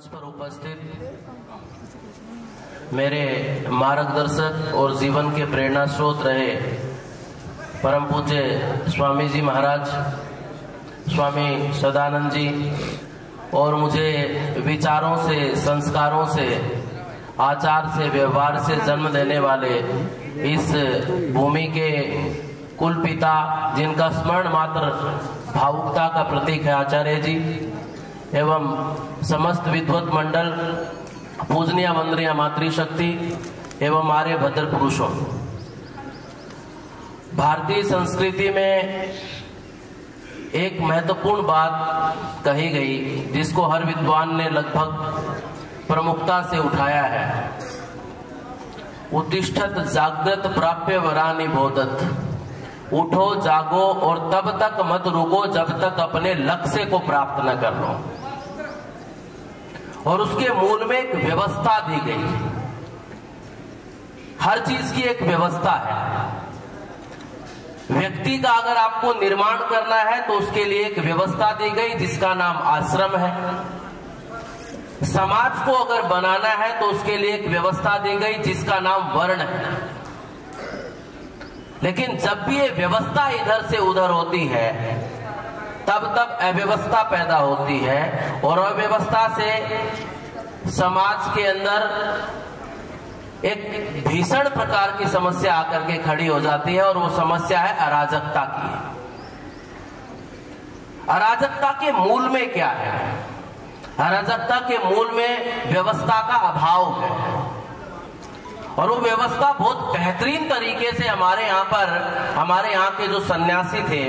मंच पर उपस्थित मेरे मार्गदर्शक और जीवन के प्रेरणा स्रोत रहे परम पूज्य स्वामी जी महाराज, स्वामी सदानंद जी, और मुझे विचारों से, संस्कारों से, आचार से, व्यवहार से जन्म देने वाले इस भूमि के कुल पिता, जिनका स्मरण मात्र भावुकता का प्रतीक है, आचार्य जी, एवं समस्त विद्वत मंडल, पूजनीय वंदनीय मातृशक्ति एवं आर्य भद्र पुरुषों। भारतीय संस्कृति में एक महत्वपूर्ण बात कही गई जिसको हर विद्वान ने लगभग प्रमुखता से उठाया है। उत्तिष्ठत जागृत प्राप्य वरानि बोधत। उठो, जागो और तब तक मत रुको जब तक अपने लक्ष्य को प्राप्त न कर लो। और उसके मूल में एक व्यवस्था दी गई। हर चीज की एक व्यवस्था है। व्यक्ति का अगर आपको निर्माण करना है तो उसके लिए एक व्यवस्था दी गई जिसका नाम आश्रम है। समाज को अगर बनाना है तो उसके लिए एक व्यवस्था दी गई जिसका नाम वर्ण है। लेकिन जब भी ये व्यवस्था इधर से उधर होती है तब अव्यवस्था पैदा होती है, और अव्यवस्था से समाज के अंदर एक भीषण प्रकार की समस्या आकर के खड़ी हो जाती है, और वो समस्या है अराजकता की। अराजकता के मूल में क्या है? अराजकता के मूल में व्यवस्था का अभाव है, और वो व्यवस्था बहुत बेहतरीन तरीके से हमारे यहाँ के जो सन्यासी थे,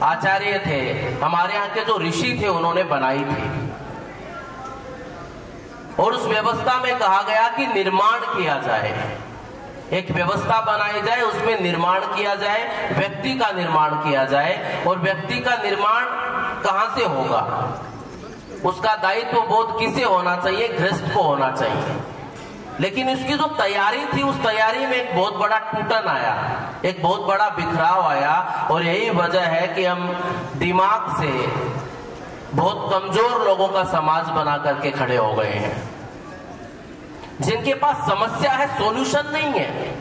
आचार्य थे, हमारे यहाँ के जो ऋषि थे, उन्होंने बनाई थी। और उस व्यवस्था में कहा गया कि निर्माण किया जाए, एक व्यवस्था बनाई जाए, उसमें निर्माण किया जाए, व्यक्ति का निर्माण किया जाए। और व्यक्ति का निर्माण कहां से होगा? उसका दायित्व बोध किसे होना चाहिए? गृहस्थ को होना चाहिए। लेकिन इसकी जो तैयारी थी, उस तैयारी में एक बहुत बड़ा टूटन आया, एक बहुत बड़ा बिखराव आया। और यही वजह है कि हम दिमाग से बहुत कमजोर लोगों का समाज बना करके खड़े हो गए हैं, जिनके पास समस्या है, सॉल्यूशन नहीं है।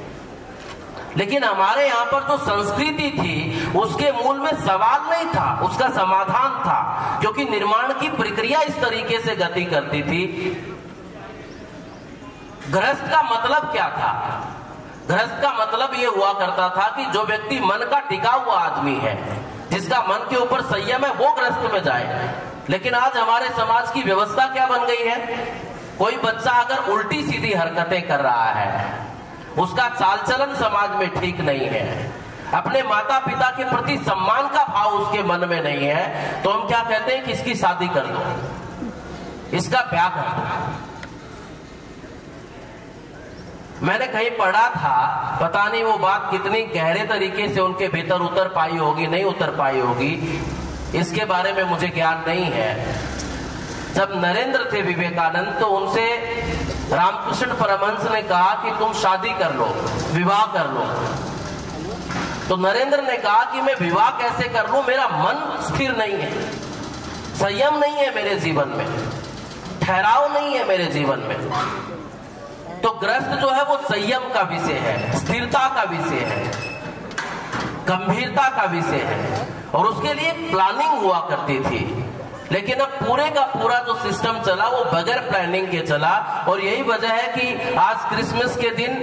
लेकिन हमारे यहाँ पर जो संस्कृति थी उसके मूल में सवाल नहीं था, उसका समाधान था। क्योंकि निर्माण की प्रक्रिया इस तरीके से गति करती थी। गृहस्थ का मतलब क्या था? गृहस्थ का मतलब यह हुआ करता था कि जो व्यक्ति मन का टिका हुआ आदमी है, जिसका मन के ऊपर संयम है, वो गृहस्थ में जाए। लेकिन आज हमारे समाज की व्यवस्था क्या बन गई है? कोई बच्चा अगर उल्टी सीधी हरकतें कर रहा है, उसका चाल चलन समाज में ठीक नहीं है, अपने माता पिता के प्रति सम्मान का भाव उसके मन में नहीं है, तो हम क्या कहते हैं कि इसकी शादी कर दो, इसका ब्याह कर दो। मैंने कहीं पढ़ा था, पता नहीं वो बात कितनी गहरे तरीके से उनके भीतर उतर पाई होगी, नहीं उतर पाई होगी, इसके बारे में मुझे ज्ञान नहीं है। जब नरेंद्र थे विवेकानंद, तो उनसे रामकृष्ण परमहंस ने कहा कि तुम शादी कर लो, विवाह कर लो। तो नरेंद्र ने कहा कि मैं विवाह कैसे कर लूं, मेरा मन स्थिर नहीं है, संयम नहीं है मेरे जीवन में, ठहराव नहीं है मेरे जीवन में। तो गृहस्थ जो है वो संयम का विषय है, स्थिरता का विषय है, गंभीरता का विषय है, और उसके लिए प्लानिंग हुआ करती थी। लेकिन अब पूरे का पूरा जो सिस्टम चला वो बगैर प्लानिंग के चला। और यही वजह है कि आज क्रिसमस के दिन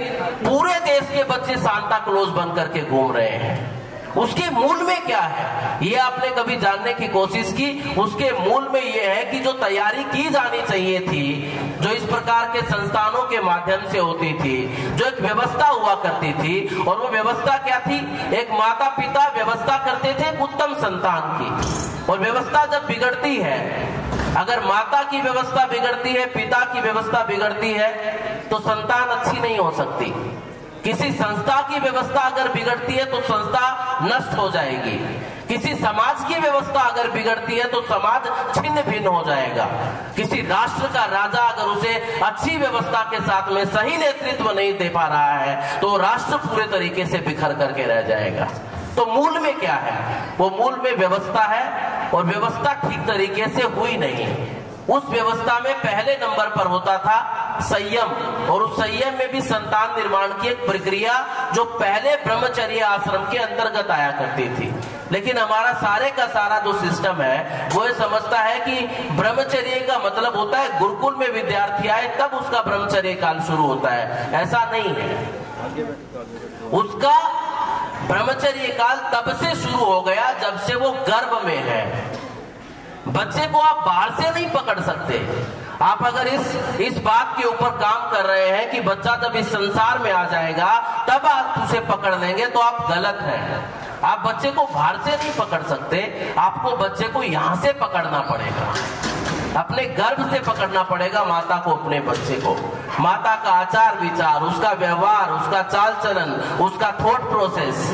पूरे देश के बच्चे सांता क्लॉज बन करके घूम रहे हैं। उसके मूल में क्या है, ये आपने कभी जानने की कोशिश की? उसके मूल में ये है कि जो तैयारी की जानी चाहिए थी, जो इस प्रकार के संस्थानों के माध्यम से होती थी, जो एक व्यवस्था हुआ करती थी, और वो व्यवस्था क्या थी? एक माता पिता व्यवस्था करते थे उत्तम संतान की। और व्यवस्था जब बिगड़ती है, अगर माता की व्यवस्था बिगड़ती है, पिता की व्यवस्था बिगड़ती है, तो संतान अच्छी नहीं हो सकती। किसी संस्था की व्यवस्था अगर बिगड़ती है तो संस्था नष्ट हो जाएगी। किसी समाज की व्यवस्था अगर बिगड़ती है तो समाज छिन्न भिन्न हो जाएगा। किसी राष्ट्र का राजा अगर उसे अच्छी व्यवस्था के साथ में सही नेतृत्व नहीं दे पा रहा है तो राष्ट्र पूरे तरीके से बिखर करके रह जाएगा। तो मूल में क्या है? वो मूल में व्यवस्था है, और व्यवस्था ठीक तरीके से हुई नहीं। उस व्यवस्था में पहले नंबर पर होता था संयम, और उस संयम में भी संतान निर्माण की एक प्रक्रिया जो पहले ब्रह्मचर्य आश्रम के अंतर्गत आया करती थी। लेकिन हमारा सारे का सारा जो सिस्टम है वो ये समझता है कि ब्रह्मचर्य का मतलब होता है गुरुकुल में विद्यार्थी आए तब उसका ब्रह्मचर्य काल शुरू होता है। ऐसा नहीं है। उसका ब्रह्मचर्य काल तब से शुरू हो गया जब से वो गर्भ में है। बच्चे को आप बाहर से नहीं पकड़ सकते। आप अगर इस बात के ऊपर काम कर रहे हैं कि बच्चा जब इस संसार में आ जाएगा तब आप उसे पकड़ लेंगे, तो आप गलत हैं। आप बच्चे को बाहर से नहीं पकड़ सकते, आपको बच्चे को यहां से पकड़ना पड़ेगा, अपने गर्भ से पकड़ना पड़ेगा माता को, अपने बच्चे को। माता का आचार विचार, उसका व्यवहार, उसका चाल चलन, उसका थॉट प्रोसेस,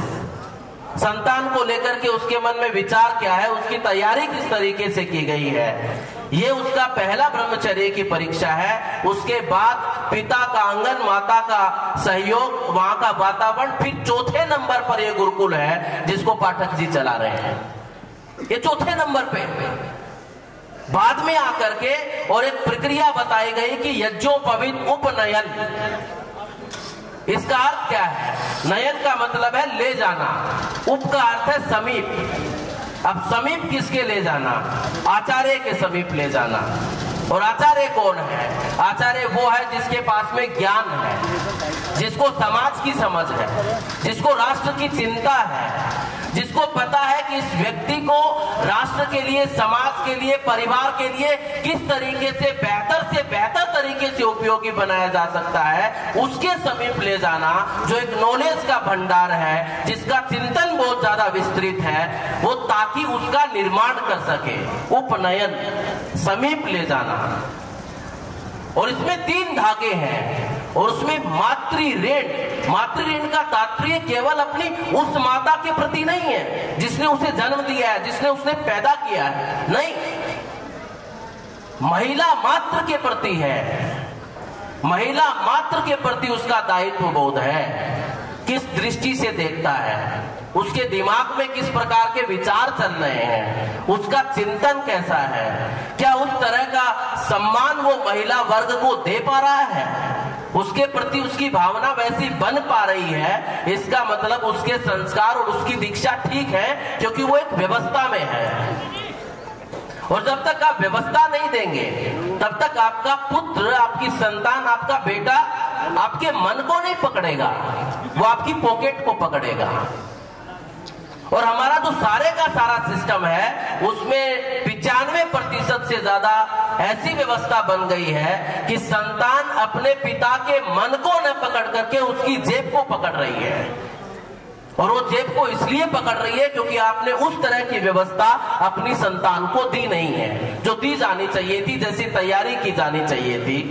संतान को लेकर के उसके मन में विचार क्या है, उसकी तैयारी किस तरीके से की गई है, ये उसका पहला ब्रह्मचर्य की परीक्षा है। उसके बाद पिता का आंगन, माता का सहयोग, वहां का वातावरण, फिर चौथे नंबर पर ये गुरुकुल है जिसको पाठक जी चला रहे हैं। ये चौथे नंबर पे बाद में आकर के और एक प्रक्रिया बताई गई कि यज्ञोपवीत उपनयन। इसका अर्थ क्या है? नयन का मतलब है ले जाना, उप का अर्थ है समीप। अब समीप किसके ले जाना? आचार्य के समीप ले जाना। और आचार्य कौन है? आचार्य वो है जिसके पास में ज्ञान है, जिसको समाज की समझ है, जिसको राष्ट्र की चिंता है, जिसको पता है कि इस व्यक्ति को राष्ट्र के लिए, समाज के लिए, परिवार के लिए किस तरीके से बेहतर तरीके से उपयोगी बनाया जा सकता है, उसके समीप ले जाना। जो एक नॉलेज का भंडार है, जिसका चिंतन बहुत ज्यादा विस्तृत है, वो ताकि उसका निर्माण कर सके। उपनयन, समीप ले जाना। और इसमें 3 धागे हैं, और उसमें मातृ ऋण का तात्पर्य केवल अपनी उस माता के प्रति नहीं है जिसने उसे जन्म दिया है, जिसने उसने पैदा किया है, नहीं, महिला मात्र के प्रति है। महिला मात्र के प्रति उसका दायित्व बोध है। किस दृष्टि से देखता है, उसके दिमाग में किस प्रकार के विचार चल रहे हैं, उसका चिंतन कैसा है, क्या उस तरह का सम्मान वो महिला वर्ग को दे पा रहा है, उसके प्रति उसकी भावना वैसी बन पा रही है। इसका मतलब उसके संस्कार और उसकी दीक्षा ठीक है, क्योंकि वो एक व्यवस्था में है। और जब तक आप व्यवस्था नहीं देंगे तब तक आपका पुत्र, आपकी संतान, आपका बेटा आपके मन को नहीं पकड़ेगा, वो आपकी पॉकेट को पकड़ेगा। और हमारा जो सारे का सारा सिस्टम है उसमें 95% से ज्यादा ऐसी व्यवस्था बन गई है कि संतान अपने पिता के मन को न पकड़ करके उसकी जेब को पकड़ रही है। और वो जेब को इसलिए पकड़ रही है क्योंकि आपने उस तरह की व्यवस्था अपनी संतान को दी नहीं है जो दी जानी चाहिए थी, जैसी तैयारी की जानी चाहिए थी।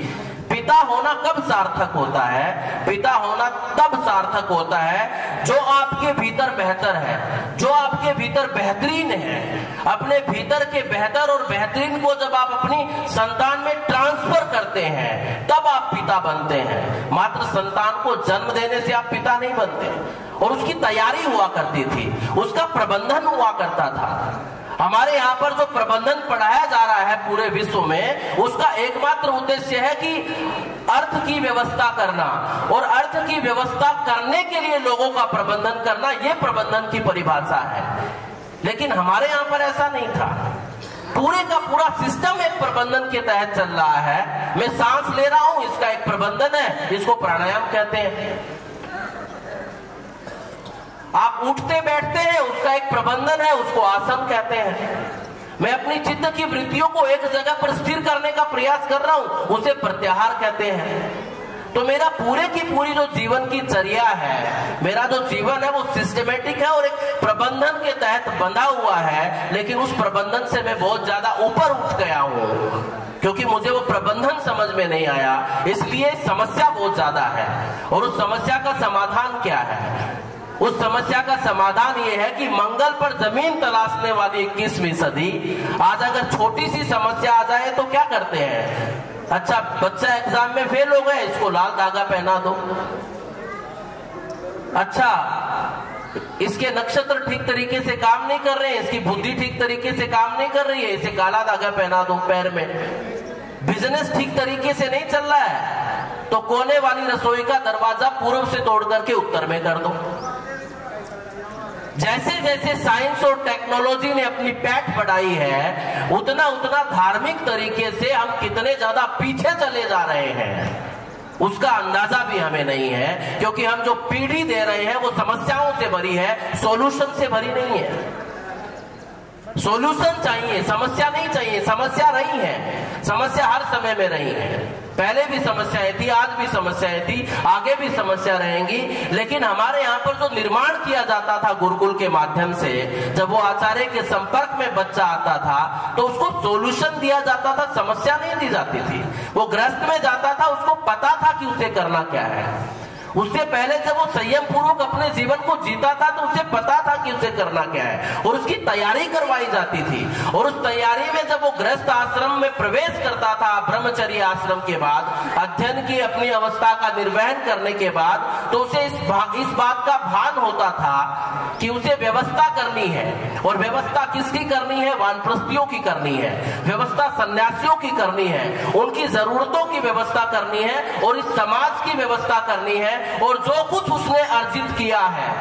पिता होना कब सार्थक होता है? पिता होना तब सार्थक होता है जो आपके भीतर बेहतर है, जो आपके भीतर बेहतरीन है। अपने भीतर के बेहतर और बेहतरीन को जब आप अपनी संतान में ट्रांसफर करते हैं तब आप पिता बनते हैं। मात्र संतान को जन्म देने से आप पिता नहीं बनते। और उसकी तैयारी हुआ करती थी, उसका प्रबंधन हुआ करता था। हमारे यहाँ पर जो प्रबंधन पढ़ाया जा रहा है पूरे विश्व में, उसका एकमात्र उद्देश्य है कि अर्थ की व्यवस्था करना, और अर्थ की व्यवस्था करने के लिए लोगों का प्रबंधन करना, यह प्रबंधन की परिभाषा है। लेकिन हमारे यहाँ पर ऐसा नहीं था। पूरे का पूरा सिस्टम एक प्रबंधन के तहत चल रहा है। मैं सांस ले रहा हूं, इसका एक प्रबंधन है, इसको प्राणायाम कहते हैं। आप उठते बैठते हैं, उसका एक प्रबंधन है, उसको आसन कहते हैं। मैं अपनी चित्त की वृत्तियों को एक जगह पर स्थिर करने का प्रयास कर रहा हूं, उसे प्रत्याहार कहते हैं। तो मेरा पूरे की पूरी जो जीवन की चर्या है, मेरा जो जीवन है वो सिस्टमेटिक है और एक प्रबंधन के तहत बंधा हुआ है। लेकिन उस प्रबंधन से मैं बहुत ज्यादा ऊपर उठ गया हूं क्योंकि मुझे वो प्रबंधन समझ में नहीं आया, इसलिए समस्या बहुत ज्यादा है। और उस समस्या का समाधान क्या है? उस समस्या का समाधान ये है कि मंगल पर जमीन तलाशने वाली 21वीं सदी, आज अगर छोटी सी समस्या आ जाए तो क्या करते हैं? अच्छा, बच्चा एग्जाम में फेल हो गया, इसको लाल धागा पहना दो। अच्छा, इसके नक्षत्र ठीक तरीके से काम नहीं कर रहे हैं, इसकी बुद्धि ठीक तरीके से काम नहीं कर रही है, इसे काला धागा पहना दो पैर में। बिजनेस ठीक तरीके से नहीं चल रहा है तो कोने वाली रसोई का दरवाजा पूर्व से तोड़ करके उत्तर में कर दो। जैसे जैसे साइंस और टेक्नोलॉजी ने अपनी पैठ बढ़ाई है उतना उतना धार्मिक तरीके से हम कितने ज्यादा पीछे चले जा रहे हैं उसका अंदाजा भी हमें नहीं है, क्योंकि हम जो पीढ़ी दे रहे हैं वो समस्याओं से भरी है, सॉल्यूशन से भरी नहीं है। सॉल्यूशन चाहिए, समस्या नहीं चाहिए। समस्या रही है, समस्या हर समय में रही है, पहले भी समस्याएं थी, आज भी समस्याएं थी, आगे भी समस्या रहेंगी। लेकिन हमारे यहाँ पर जो निर्माण किया जाता था गुरुकुल के माध्यम से, जब वो आचार्य के संपर्क में बच्चा आता था तो उसको सॉल्यूशन दिया जाता था, समस्या नहीं दी जाती थी। वो ग्रस्त में जाता था, उसको पता था कि उसे करना क्या है। उससे पहले जब वो संयम पूर्वक अपने जीवन को जीता था तो उसे पता था कि उसे करना क्या है और उसकी तैयारी करवाई जाती थी। और उस तैयारी में जब वो गृहस्थ आश्रम में प्रवेश करता था, ब्रह्मचर्य आश्रम के बाद अध्ययन की अपनी अवस्था का निर्वहन करने के बाद, तो उसे इस बात का भान होता था कि उसे व्यवस्था करनी है। और व्यवस्था किसकी करनी है? वानप्रस्थियों की करनी है, व्यवस्था सन्यासियों की करनी है, उनकी जरूरतों की व्यवस्था करनी है और इस समाज की व्यवस्था करनी है। और जो कुछ उसने अर्जित किया है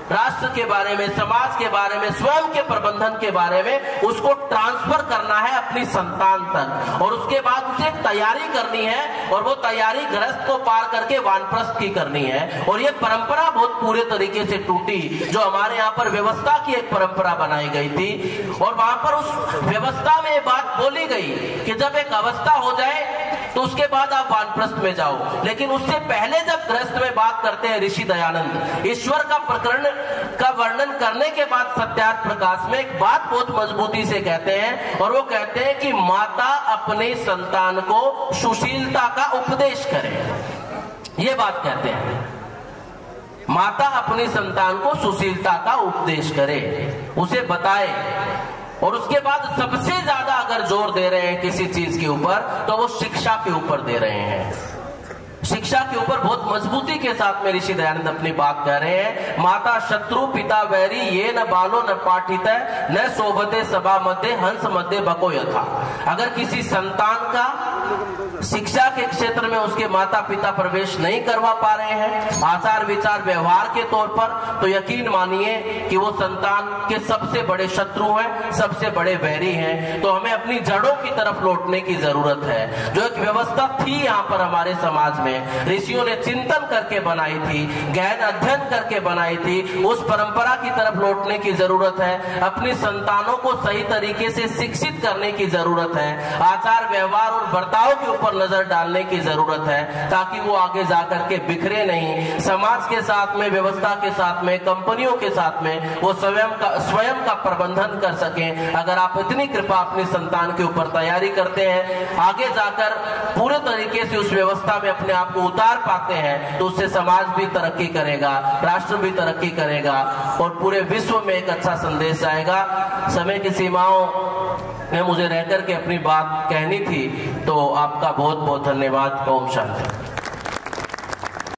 राष्ट्र के बारे में, समाज के बारे में, स्वयं के प्रबंधन के बारे में, उसको ट्रांसफर करना है अपनी संतान तक। और उसके बाद उसे तैयारी करनी है और वो तैयारी गृहस्थ को पार करके वानप्रस्थ की करनी है। और ये परंपरा बहुत पूरे तरीके से टूटी, जो हमारे यहाँ पर व्यवस्था की एक परंपरा बनाई गई थी। और वहां पर उस व्यवस्था में बात बोली गई कि जब एक अवस्था हो जाए तो उसके बाद आप वानप्रस्थ में जाओ। लेकिन उससे पहले जब गृहस्थ में बात करते हैं ऋषि दयानंद, ईश्वर का प्रकरण का वर्णन करने के बाद सत्यार्थ प्रकाश में एक बात बहुत मजबूती से कहते हैं, और वो कहते हैं कि माता अपने संतान को सुशीलता का उपदेश करे। ये बात कहते हैं, माता अपनी संतान को सुशीलता का उपदेश करे, उसे बताए। और उसके बाद सबसे ज्यादा अगर जोर दे रहे हैं किसी चीज के ऊपर तो वो शिक्षा के ऊपर दे रहे हैं। शिक्षा के ऊपर बहुत मजबूती के साथ में ऋषि दयानंद अपनी बात कह रहे हैं। माता शत्रु पिता वैरी ये न बालो न पाठित न शोभते सभा मध्य हंस मध्य बको यथा। अगर किसी संतान का शिक्षा के क्षेत्र में उसके माता पिता प्रवेश नहीं करवा पा रहे हैं आचार विचार व्यवहार के तौर पर, तो यकीन मानिए कि वो संतान के सबसे बड़े शत्रु हैं, सबसे बड़े वैरी हैं। तो हमें अपनी जड़ों की तरफ लौटने की जरूरत है। जो एक व्यवस्था थी यहाँ पर हमारे समाज में, ऋषियों ने चिंतन करके बनाई थी, गहन अध्ययन करके बनाई थी, उस परंपरा की तरफ लौटने की जरूरत है। अपनी संतानों को सही तरीके से शिक्षित करने की जरूरत है, आचार व्यवहार और बर्ताव के ऊपर नजर डालने की जरूरत है, ताकि वो आगे जाकर के बिखरे नहीं। समाज के साथ में, व्यवस्था के साथ में, कंपनियों के साथ में वो स्वयं का प्रबंधन कर सके। अगर आप इतनी कृपा अपनी संतान के ऊपर तैयारी करते हैं, आगे जाकर पूरे तरीके से उस व्यवस्था में अपने आप को उतार पाते हैं, तो उससे समाज भी तरक्की करेगा, राष्ट्र भी तरक्की करेगा और पूरे विश्व में एक अच्छा संदेश आएगा। समय की सीमाओं में मुझे रहकर के अपनी बात कहनी थी, तो आपका बहुत बहुत धन्यवाद। ओम शांति।